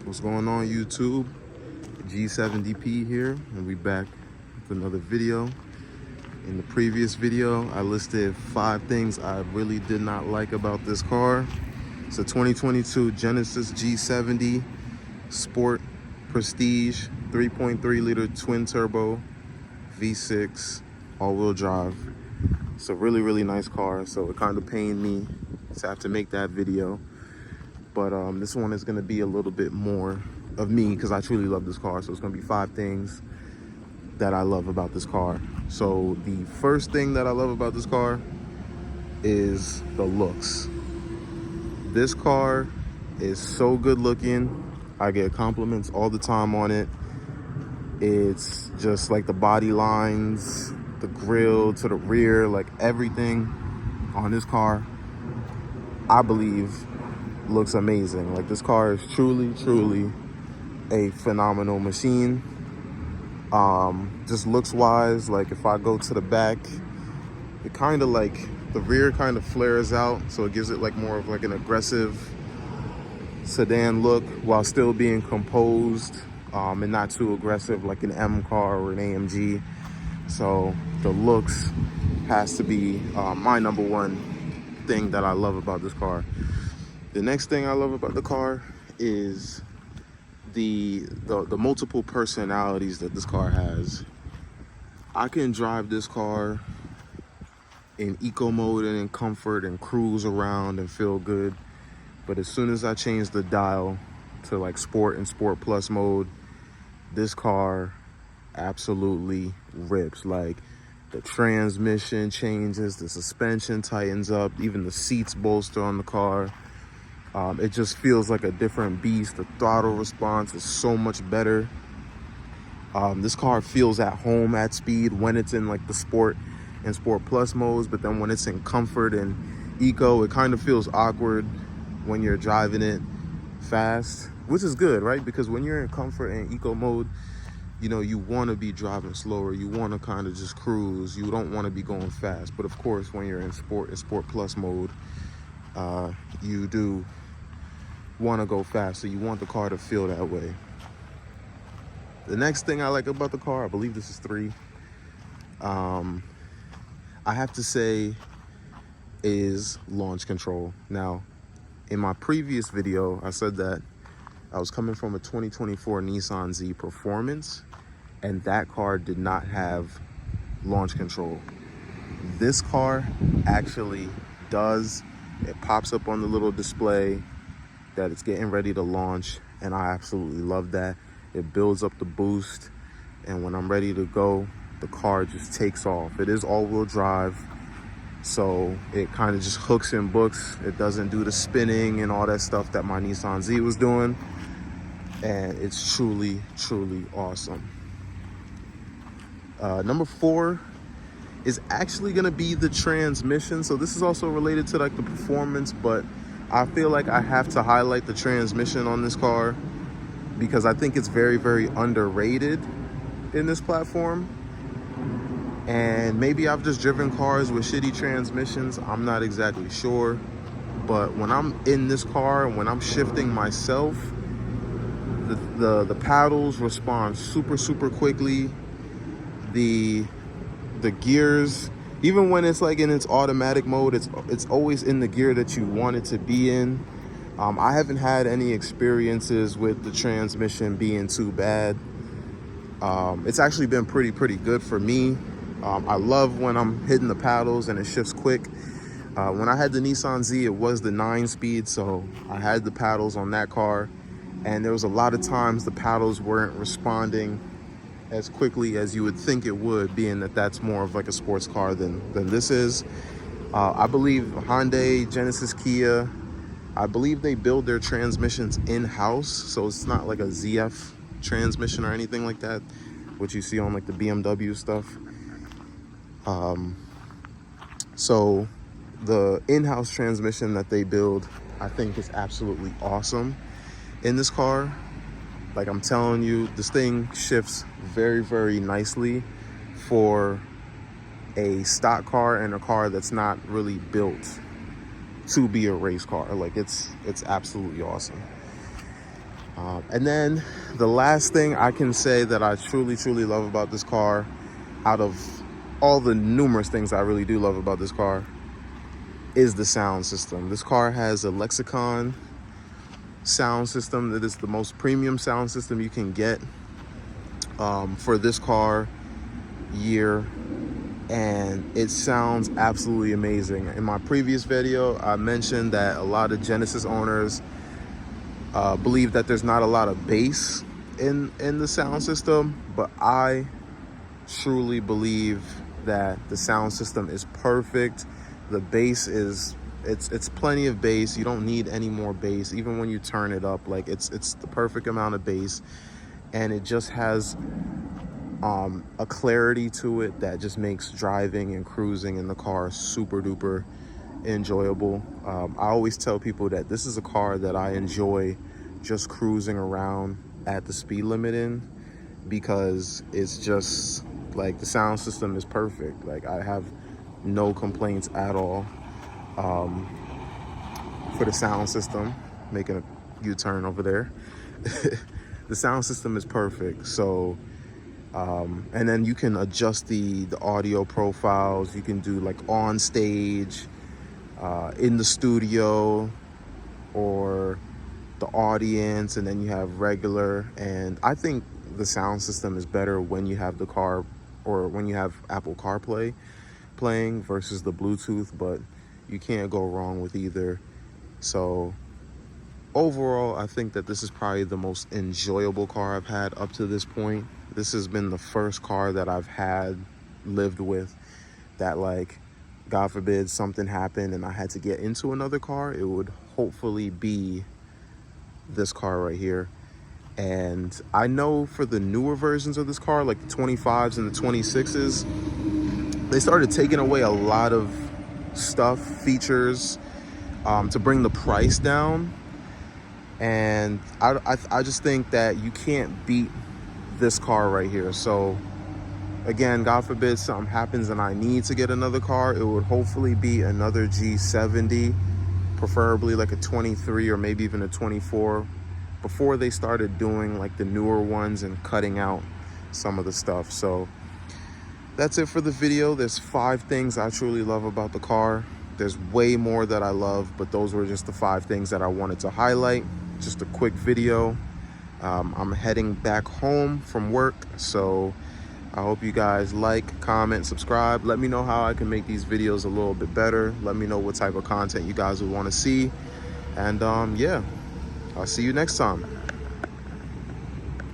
What's going on, YouTube? G70P here, and we back with another video. In the previous video, I listed 5 things I really did not like about this car. It's a 2022 Genesis G70 Sport Prestige 3.3 liter twin turbo V6 all-wheel drive. It's a really nice car, so it kind of pained me to have to make that video. But this one is going to be a little bit more of me because I truly love this car. So it's going to be 5 things that I love about this car. So the first thing that I love about this car is the looks. This car is so good looking. I get compliments all the time on it. It's just like the body lines, the grille to the rear, like everything on this car, I believe, looks amazing. Like, this car is truly a phenomenal machine. Just looks wise, like if I go to the back, it kind of like the rear kind of flares out, so it gives it like more of like an aggressive sedan look while still being composed and not too aggressive like an M car or an AMG. So the looks has to be my number one thing that I love about this car. The next thing I love about the car is the multiple personalities that this car has. I can drive this car in eco mode and in comfort and cruise around and feel good. But as soon as I change the dial to like sport and sport plus mode, this car absolutely rips. Like, the transmission changes, the suspension tightens up, even the seats bolster on the car. It just feels like a different beast. The throttle response is so much better. This car feels at home at speed when it's in like the sport and sport plus modes, but then when it's in comfort and eco, it kind of feels awkward when you're driving it fast, which is good, right? Because when you're in comfort and eco mode, you know, you want to be driving slower. You want to kind of just cruise. You don't want to be going fast. But of course, when you're in sport and sport plus mode, you do want to go fast. So you want the car to feel that way. The next thing I like about the car, I believe this is 3, I have to say, is launch control. Now, in my previous video, I said that I was coming from a 2024 Nissan Z Performance, and that car did not have launch control. This car actually does. It pops up on the little display that it's getting ready to launch, and I absolutely love that. It builds up the boost, and when I'm ready to go, the car just takes off. It is all-wheel drive, so it kind of just hooks and books. It doesn't do the spinning and all that stuff that my Nissan Z was doing, and it's truly awesome. Number 4 is actually gonna be the transmission. So this is also related to like the performance, but I feel like I have to highlight the transmission on this car because I think it's very underrated in this platform. And maybe I've just driven cars with shitty transmissions, I'm not exactly sure. But when I'm in this car and when I'm shifting myself, the paddles respond super quickly. The gears, even when it's like in its automatic mode, it's always in the gear that you want it to be in. I haven't had any experiences with the transmission being too bad. It's actually been pretty good for me. I love when I'm hitting the paddles and it shifts quick. When I had the Nissan Z, it was the 9-speed, so I had the paddles on that car, and there was a lot of times the paddles weren't responding as quickly as you would think it would, being that that's more of like a sports car than this is. I believe Hyundai, Genesis, Kia, I believe they build their transmissions in-house, so it's not like a ZF transmission or anything like that, which you see on like the BMW stuff. So the in-house transmission that they build, I think, is absolutely awesome in this car. Like, I'm telling you, this thing shifts very nicely for a stock car and a car that's not really built to be a race car. Like, it's absolutely awesome. And then the last thing I can say that I truly, truly love about this car, out of all the numerous things I really do love about this car, is the sound system. This car has a Lexicon sound system that is the most premium sound system you can get for this car year, and it sounds absolutely amazing. In my previous video, I mentioned that a lot of Genesis owners believe that there's not a lot of bass in the sound system, but I truly believe that the sound system is perfect. The bass is it's plenty of bass. You don't need any more bass even when you turn it up. Like it's the perfect amount of bass, and it just has a clarity to it that just makes driving and cruising in the car super duper enjoyable. I always tell people that this is a car that I enjoy just cruising around at the speed limit in, because it's just like the sound system is perfect. Like I have no complaints at all for the sound system. Making a U-turn over there. The sound system is perfect. So and then you can adjust the audio profiles. You can do like on stage, in the studio, or the audience, and then you have regular. And I think the sound system is better when you have the car, or when you have Apple CarPlay playing versus the Bluetooth, but you can't go wrong with either. So overall, I think that this is probably the most enjoyable car I've had up to this point. This has been the first car that I've lived with, that like, God forbid something happened and I had to get into another car, it would hopefully be this car right here. And I know for the newer versions of this car, like the 25s and the 26s, they started taking away a lot of stuff, features, to bring the price down. And I just think that you can't beat this car right here. So again, God forbid something happens and I need to get another car, it would hopefully be another G70, preferably like a 23 or maybe even a 24, before they started doing like the newer ones and cutting out some of the stuff. So that's it for the video. There's 5 things I truly love about the car. There's way more that I love, but those were just the 5 things that I wanted to highlight. Just a quick video. I'm heading back home from work, so I hope you guys like, comment, subscribe. Let me know how I can make these videos a little bit better. Let me know what type of content you guys would want to see. And yeah, I'll see you next time.